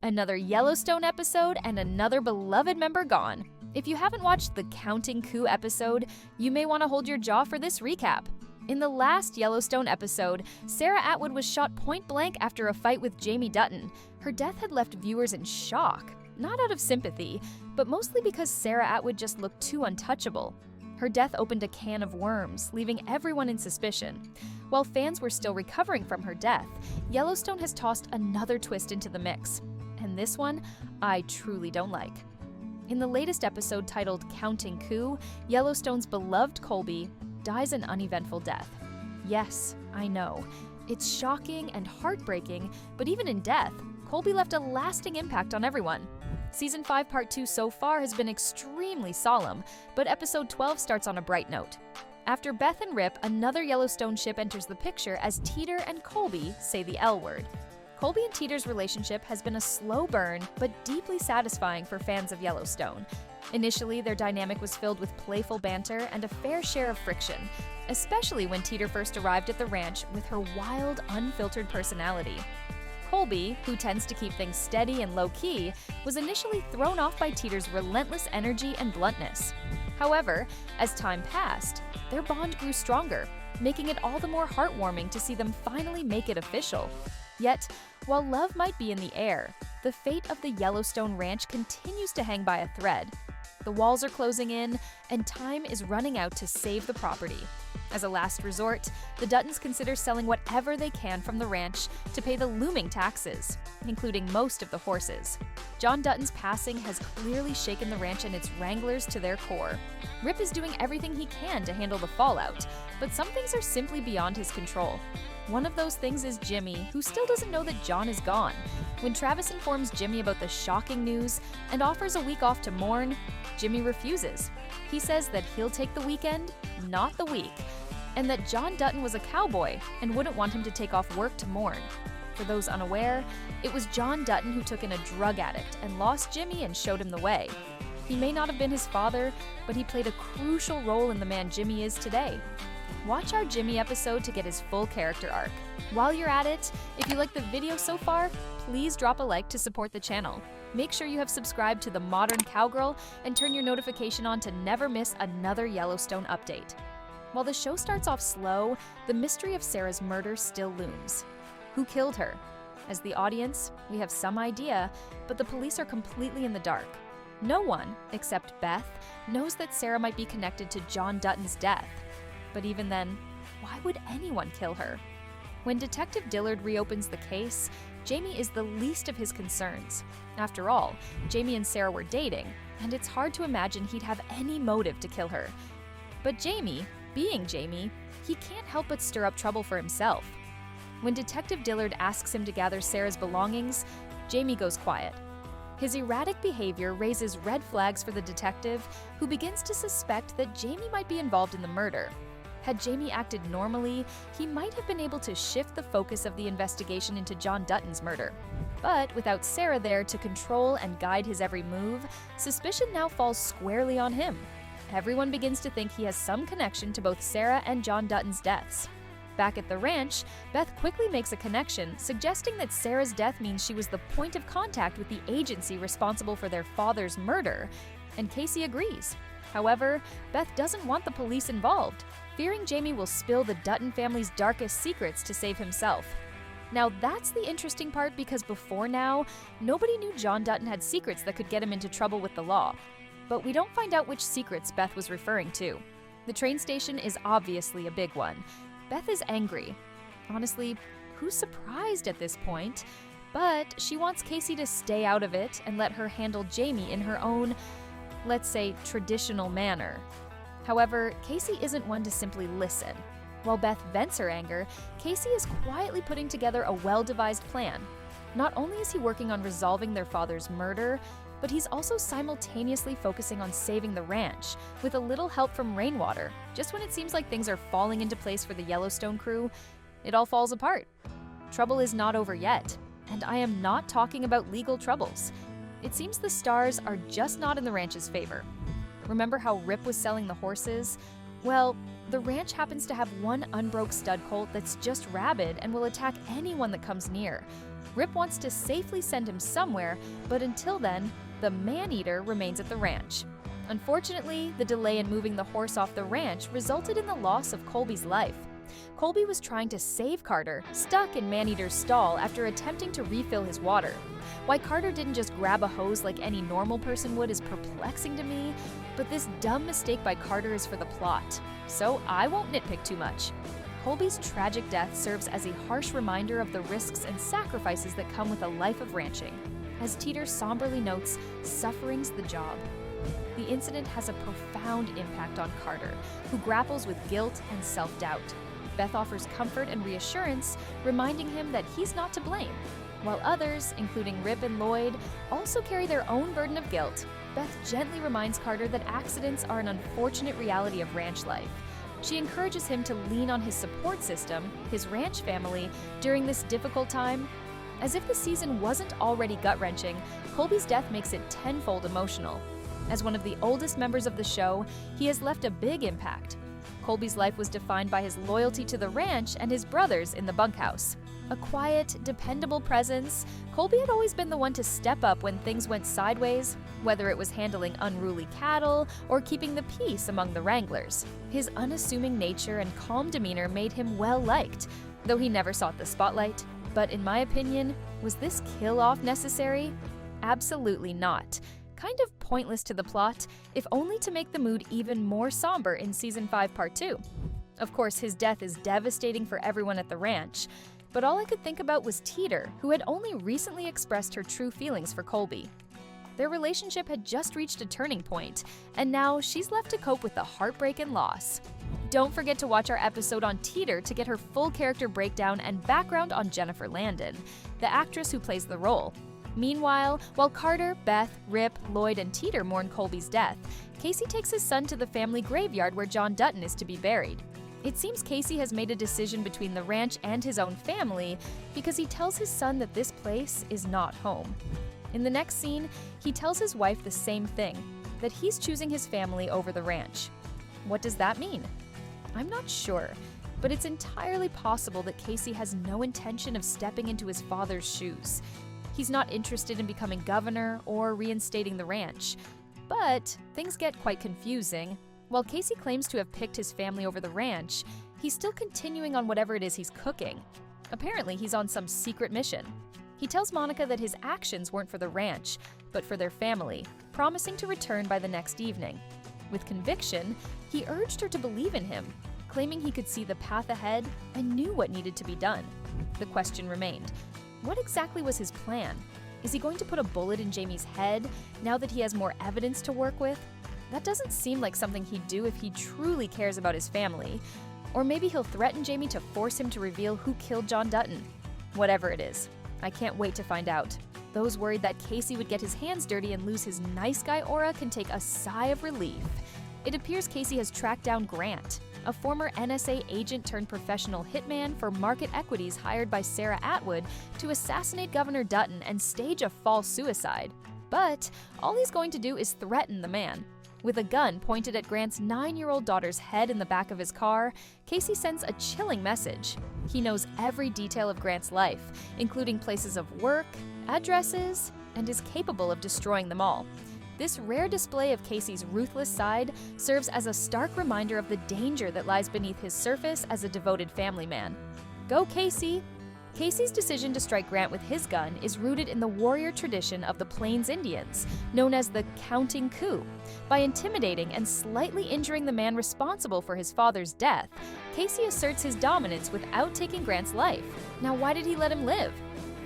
Another Yellowstone episode and another beloved member gone. If you haven't watched the Counting Coup episode, you may want to hold your jaw for this recap. In the last Yellowstone episode, Sarah Atwood was shot point blank after a fight with Jamie Dutton. Her death had left viewers in shock, not out of sympathy, but mostly because Sarah Atwood just looked too untouchable. Her death opened a can of worms, leaving everyone in suspicion. While fans were still recovering from her death, Yellowstone has tossed another twist into the mix. And this one, I truly don't like. In the latest episode titled Counting Coup, Yellowstone's beloved Colby dies an uneventful death. Yes, I know. It's shocking and heartbreaking, but even in death, Colby left a lasting impact on everyone. Season 5 Part 2 so far has been extremely solemn, but episode 12 starts on a bright note. After Beth and Rip, another Yellowstone ship enters the picture as Teeter and Colby say the L word. Colby and Teeter's relationship has been a slow burn, but deeply satisfying for fans of Yellowstone. Initially, their dynamic was filled with playful banter and a fair share of friction, especially when Teeter first arrived at the ranch with her wild, unfiltered personality. Colby, who tends to keep things steady and low-key, was initially thrown off by Teeter's relentless energy and bluntness. However, as time passed, their bond grew stronger, making it all the more heartwarming to see them finally make it official. Yet, while love might be in the air, the fate of the Yellowstone ranch continues to hang by a thread. The walls are closing in, and time is running out to save the property. As a last resort, the Duttons consider selling whatever they can from the ranch to pay the looming taxes, including most of the horses. John Dutton's passing has clearly shaken the ranch and its wranglers to their core. Rip is doing everything he can to handle the fallout, but some things are simply beyond his control. One of those things is Jimmy, who still doesn't know that John is gone. When Travis informs Jimmy about the shocking news and offers a week off to mourn, Jimmy refuses. He says that he'll take the weekend, not the week, and that John Dutton was a cowboy and wouldn't want him to take off work to mourn. For those unaware, it was John Dutton who took in a drug addict and lost Jimmy and showed him the way. He may not have been his father, but he played a crucial role in the man Jimmy is today. Watch our Jimmy episode to get his full character arc. While you're at it, if you like the video so far, please drop a like to support the channel. Make sure you have subscribed to The Modern Cowgirl and turn your notification on to never miss another Yellowstone update. While the show starts off slow, the mystery of Sarah's murder still looms. Who killed her? As the audience, we have some idea, but the police are completely in the dark. No one, except Beth, knows that Sarah might be connected to John Dutton's death. But even then, why would anyone kill her? When Detective Dillard reopens the case, Jamie is the least of his concerns. After all, Jamie and Sarah were dating, and it's hard to imagine he'd have any motive to kill her. But Jamie, being Jamie, he can't help but stir up trouble for himself. When Detective Dillard asks him to gather Sarah's belongings, Jamie goes quiet. His erratic behavior raises red flags for the detective, who begins to suspect that Jamie might be involved in the murder. Had Jamie acted normally, he might have been able to shift the focus of the investigation into John Dutton's murder. But without Sarah there to control and guide his every move, suspicion now falls squarely on him. Everyone begins to think he has some connection to both Sarah and John Dutton's deaths. Back at the ranch, Beth quickly makes a connection, suggesting that Sarah's death means she was the point of contact with the agency responsible for their father's murder, and Kayce agrees. However, Beth doesn't want the police involved, fearing Jamie will spill the Dutton family's darkest secrets to save himself. Now that's the interesting part, because before now, nobody knew John Dutton had secrets that could get him into trouble with the law. But we don't find out which secrets Beth was referring to. The train station is obviously a big one. Beth is angry. Honestly, who's surprised at this point? But she wants Kayce to stay out of it and let her handle Jamie in her own, let's say, traditional manner. However, Kayce isn't one to simply listen. While Beth vents her anger, Kayce is quietly putting together a well-devised plan. Not only is he working on resolving their father's murder, but he's also simultaneously focusing on saving the ranch, with a little help from Rainwater. Just when it seems like things are falling into place for the Yellowstone crew, it all falls apart. Trouble is not over yet, and I am not talking about legal troubles. It seems the stars are just not in the ranch's favor. Remember how Rip was selling the horses? Well, the ranch happens to have one unbroke stud colt that's just rabid and will attack anyone that comes near. Rip wants to safely send him somewhere, but until then, the man-eater remains at the ranch. Unfortunately, the delay in moving the horse off the ranch resulted in the loss of Colby's life. Colby was trying to save Carter, stuck in Man-Eater's stall after attempting to refill his water. Why Carter didn't just grab a hose like any normal person would is perplexing to me, but this dumb mistake by Carter is for the plot, so I won't nitpick too much. Colby's tragic death serves as a harsh reminder of the risks and sacrifices that come with a life of ranching. As Teeter somberly notes, suffering's the job. The incident has a profound impact on Carter, who grapples with guilt and self-doubt. Beth offers comfort and reassurance, reminding him that he's not to blame. While others, including Rip and Lloyd, also carry their own burden of guilt, Beth gently reminds Carter that accidents are an unfortunate reality of ranch life. She encourages him to lean on his support system, his ranch family, during this difficult time. As if the season wasn't already gut-wrenching, Colby's death makes it tenfold emotional. As one of the oldest members of the show, he has left a big impact. Colby's life was defined by his loyalty to the ranch and his brothers in the bunkhouse. A quiet, dependable presence, Colby had always been the one to step up when things went sideways, whether it was handling unruly cattle or keeping the peace among the wranglers. His unassuming nature and calm demeanor made him well-liked, though he never sought the spotlight. But in my opinion, was this kill-off necessary? Absolutely not. Kind of pointless to the plot, if only to make the mood even more somber in Season 5, Part 2. Of course, his death is devastating for everyone at the ranch, but all I could think about was Teeter, who had only recently expressed her true feelings for Colby. Their relationship had just reached a turning point, and now she's left to cope with the heartbreak and loss. Don't forget to watch our episode on Teeter to get her full character breakdown and background on Jennifer Landon, the actress who plays the role. Meanwhile, while Carter, Beth, Rip, Lloyd, and Teeter mourn Colby's death, Kayce takes his son to the family graveyard where John Dutton is to be buried. It seems Kayce has made a decision between the ranch and his own family because he tells his son that this place is not home. In the next scene, he tells his wife the same thing, that he's choosing his family over the ranch. What does that mean? I'm not sure, but it's entirely possible that Kayce has no intention of stepping into his father's shoes. He's not interested in becoming governor or reinstating the ranch. But things get quite confusing. While Kayce claims to have picked his family over the ranch, he's still continuing on whatever it is he's cooking. Apparently, he's on some secret mission. He tells Monica that his actions weren't for the ranch, but for their family, promising to return by the next evening. With conviction, he urged her to believe in him, claiming he could see the path ahead and knew what needed to be done. The question remained. What exactly was his plan? Is he going to put a bullet in Jamie's head now that he has more evidence to work with? That doesn't seem like something he'd do if he truly cares about his family. Or maybe he'll threaten Jamie to force him to reveal who killed John Dutton. Whatever it is, I can't wait to find out. Those worried that Kayce would get his hands dirty and lose his nice guy aura can take a sigh of relief. It appears Kayce has tracked down Grant, a former NSA agent turned professional hitman for market equities hired by Sarah Atwood to assassinate Governor Dutton and stage a false suicide. But all he's going to do is threaten the man. With a gun pointed at Grant's 9-year-old daughter's head in the back of his car, Kayce sends a chilling message. He knows every detail of Grant's life, including places of work, addresses, and is capable of destroying them all. This rare display of Kayce's ruthless side serves as a stark reminder of the danger that lies beneath his surface as a devoted family man. Go Kayce! Kayce's decision to strike Grant with his gun is rooted in the warrior tradition of the Plains Indians, known as the counting coup. By intimidating and slightly injuring the man responsible for his father's death, Kayce asserts his dominance without taking Grant's life. Now, why did he let him live?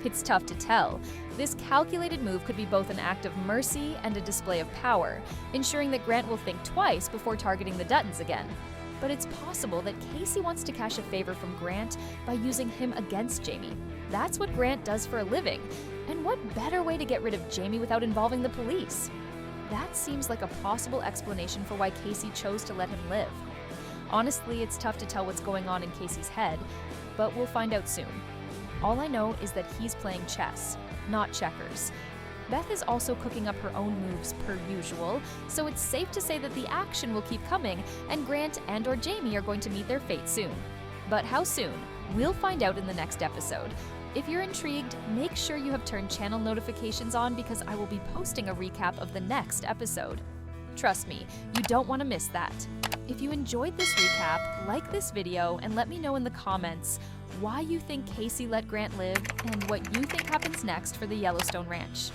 It's tough to tell. This calculated move could be both an act of mercy and a display of power, ensuring that Grant will think twice before targeting the Duttons again. But it's possible that Kayce wants to cash a favor from Grant by using him against Jamie. That's what Grant does for a living. And what better way to get rid of Jamie without involving the police? That seems like a possible explanation for why Kayce chose to let him live. Honestly, it's tough to tell what's going on in Kayce's head, but we'll find out soon. All I know is that he's playing chess, not checkers. Beth is also cooking up her own moves per usual, so it's safe to say that the action will keep coming and Grant and/or Jamie are going to meet their fate soon. But how soon? We'll find out in the next episode. If you're intrigued, make sure you have turned channel notifications on because I will be posting a recap of the next episode. Trust me, you don't want to miss that. If you enjoyed this recap, like this video and let me know in the comments why you think Kayce let Grant live and what you think happens next for the Yellowstone Ranch.